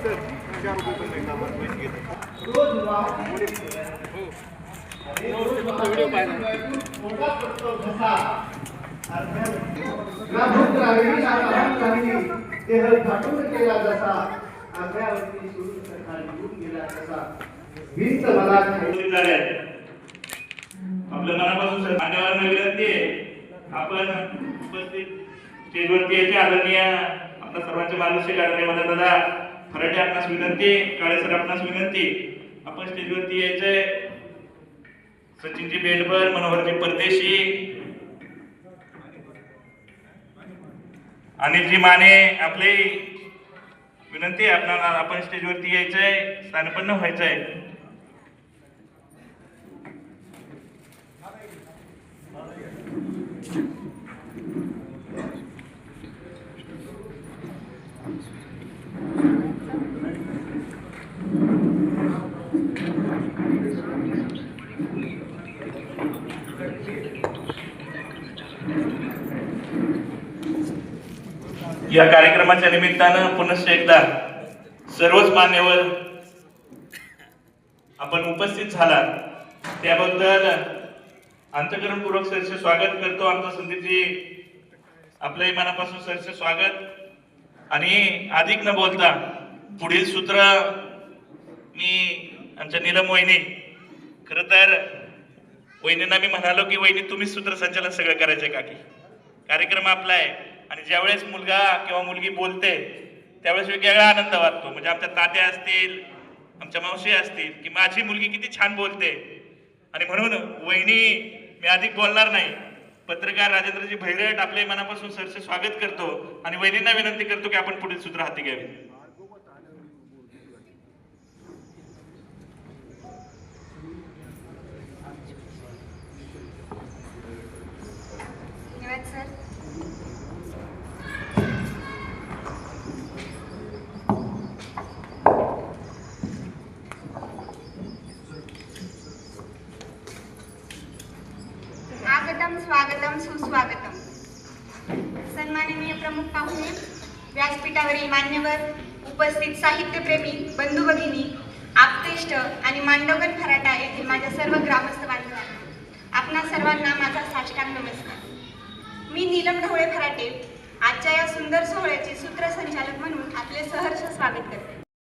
आपल्या मनापासून मान्यवरांना विनंती आहे, आपण उपस्थित स्टेजवरती यायचे आदरणीय आपल्या सर्वांचे मार्गदर्शक आदरणीय मदनदादा फराटे आपणास विनंती, काळे सर आपणास विनंती, आपण स्टेजवरती यायचंय. सचिनजी बेंडकर, मनोहरजी परदेशी, अनिलजी माने, आपले विनंती आहे आपल्याला, आपण स्टेजवरती यायचंय, स्थानपन्न व्हायचंय. या कार्यक्रमाच्या निमित्तानं पुनश्च एकदा सर्वच मान्यवर आपण उपस्थित झाला त्याबद्दल अंतःकरणपूर्वक सरचे स्वागत करतो. आमचा संदीपजी आपल्याही मनापासून सरचे स्वागत. आणि अधिक न बोलता पुढील सूत्र मी आमच्या नीलम वहिनी, खरं तर वहिनींना मी म्हणालो की वहिनी तुम्हीच सूत्रसंचालन सगळं करायचंय काकी, कार्यक्रम आपला आहे. आणि ज्यावेळेस मुलगा किंवा मुलगी बोलते त्यावेळेस वेगळा आनंद वाटतो. म्हणजे आमच्या तात्या असतील, आमच्या मावशी असतील, की माझी मुलगी किती छान बोलते. आणि म्हणून वहिनी मी अधिक बोलणार नाही. पत्रकार राजेंद्रजी भैरट आपल्या मनापासून सरचे स्वागत करतो आणि वहिनींना विनंती करतो की आपण पुढील सूत्र हाती घ्यावे. स्वागतम सुस्वागतम. सन्माननीय प्रमुख पाहुणे, व्यासपीठावरील मान्यवर, उपस्थित साहित्यप्रेमी बंधू भगिनी, आप्तेष्ट आणि मांडवगण फराटा येथील माझ्या सर्व ग्रामस्थ बांधवांना आपणा सर्वांना माझा साष्टांग नमस्कार. मी नीलम ढवळे फराटे आजच्या या सुंदर सोहळ्याचे सूत्रसंचालक म्हणून आपले सहर्ष स्वागत करते.